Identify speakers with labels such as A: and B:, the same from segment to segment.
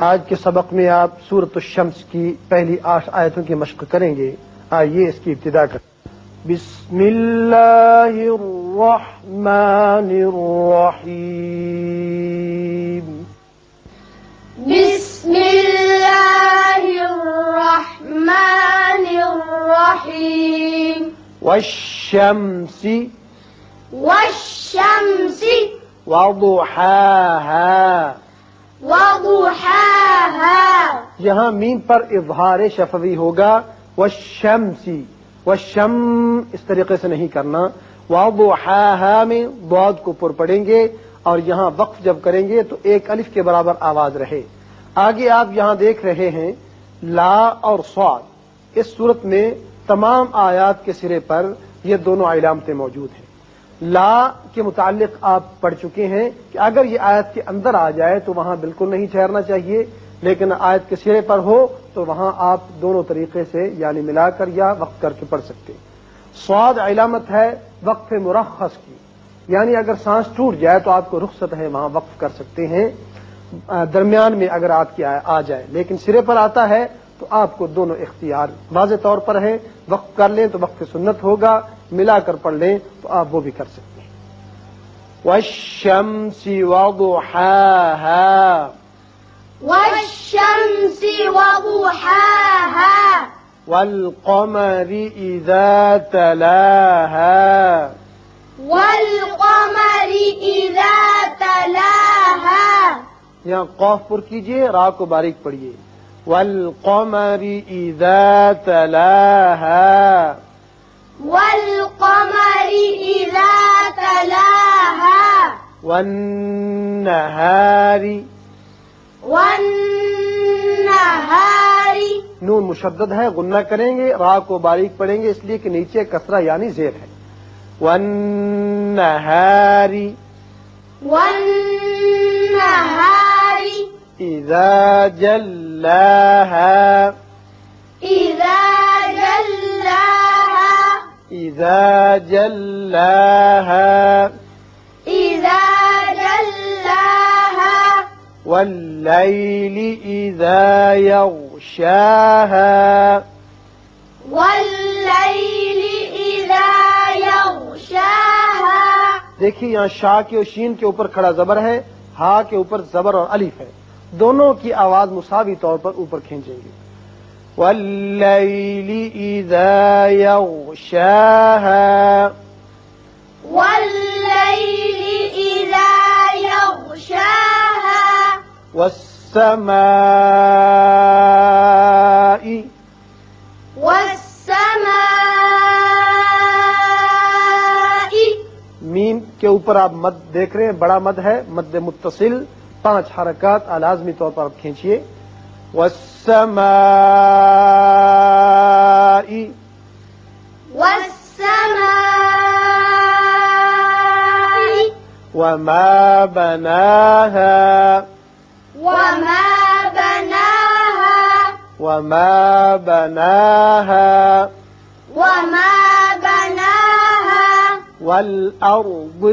A: آج کے سبق میں آپ سورۃ الشمس کی پہلی 8 آیتوں کی مشق کریں گے. آئیے اس کی ابتدا کریں. بسم اللہ الرحمن الرحیم.
B: بسم اللہ الرحمن الرحیم.
A: والشمس
B: والشمس
A: وضحاها.
B: وضحاها.
A: یہاں میم پر اظہار شفوی ہوگا. والشمسی، والشم اس طریقے سے نہیں کرنا. وضحاها میں ضاد کو پر پڑیں گے اور یہاں وقف جب کریں گے تو ایک الف کے برابر آواز رہے. آگے آپ یہاں دیکھ رہے ہیں لا اور صاد. اس صورت میں تمام آیات کے سرے پر یہ دونوں علامتیں موجود ہیں. لا کے متعلق آپ پڑھ چکے ہیں کہ اگر یہ آیت کے اندر آ جائے تو وہاں بالکل نہیں ٹھہرنا چاہیے، لیکن آیت کے سرے پر ہو تو وہاں آپ دونوں طریقے سے یعنی ملا کر یا وقف کر کے پڑھ سکتے ہیں. صاد علامت ہے وقف مرخص کی، یعنی اگر سانس ٹوٹ جائے تو آپ کو رخصت ہے وہاں وقف کر سکتے ہیں درمیان میں اگر آپ کی آ جائے، لیکن سرے پر آتا ہے تو آپ کو دونوں اختیار واضح طور پر ہے. وقف کر لیں تو وقف سنت ہوگا، ملا کر پڑھ لیں تو آپ وہ بھی کر سکتے ہیں. والشمس وضحاها.
B: والشمس وضحاها.
A: والقمر إذا تلاها.
B: والقمر إذا تلاها.
A: یہاں قاف پر کیجئے، را کو باریک پڑھیے. والقمر إذا تلاها.
B: والقمر إذا تلاها.
A: والنهار.
B: والنهار.
A: نون مشدد ہے، غنہ کریں گے، را کو باریک پڑھیں گے اس لیے کہ نیچے کسرہ یعنی زیر ہے. والنهار.
B: والنهار.
A: إذا جلاها.
B: إذا جلاها.
A: إذا جلاها.
B: إذا جلاها.
A: والليل إذا يغشاها.
B: والليل إذا يغشاها.
A: دیکھیے یہاں شا کے اور شین کے اوپر کھڑا زبر ہے، ہا کے اوپر زبر اور الف ہے، دونوں کی آواز مساوی طور پر اوپر کھینچیں گے. والليل إذا يغشاها.
B: والليل إذا يغشاها.
A: والسماء.
B: والسماء.
A: میم کے اوپر آپ مد دیکھ رہے ہیں، بڑا مد ہے، مد متصل، 5 حرکات لازمی طور پر آپ کھینچیے. والسماء.
B: والسماء.
A: وما بناها.
B: وما بناها.
A: وما بناها.
B: وما بناها.
A: والأرض.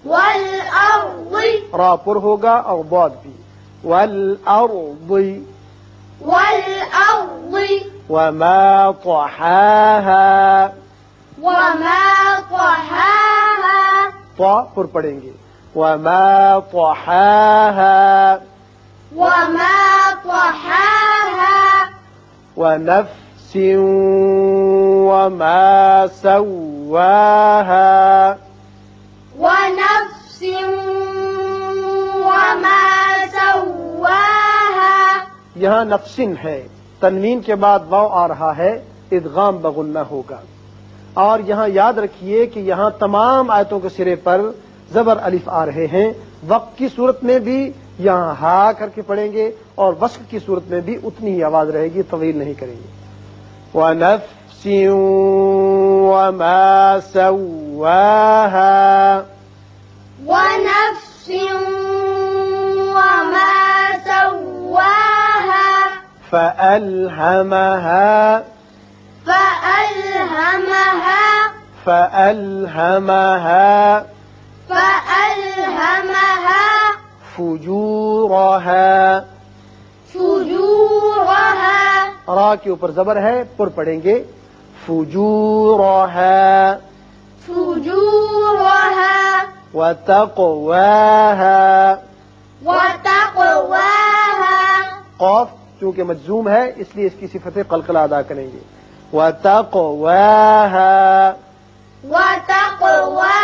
B: والأرض.
A: را پر ہوگا اور ضاد بھی. والأرض.
B: والأرض.
A: وما طحاها.
B: وما طحاها.
A: طا پر پڑیں گے. وما طحاها.
B: وما طحاها.
A: ونفس وما سواها.
B: ونفس وما سواها.
A: یہاں نفسن ہے، تنوین کے بعد واو آ رہا ہے، ادغام بغنہ ہوگا. اور یہاں یاد رکھیے کہ یہاں تمام آیتوں کے سرے پر زبر الف آ رہے ہیں. وقت کی صورت میں بھی یہاں ہا کر کے پڑھیں گے اور وصل کی صورت میں بھی اتنی ہی آواز رہے گی، طویل نہیں کریں گے. وَنَفْسٍ وَمَا سَوَّاهَا.
B: ونفس وما سواها.
A: فألهمها.
B: فألهمها.
A: فألهمها.
B: فألهمها.
A: فجورها. را کے اوپر زبر ہے، پر پڑھیں گے فجورها
B: فجورها
A: وتقواها.
B: وتقواها
A: قاف چونکہ مجزوم ہے اس لیے اس کی صفت قلقلہ ادا کریں گے. وتقواها
B: وتقواها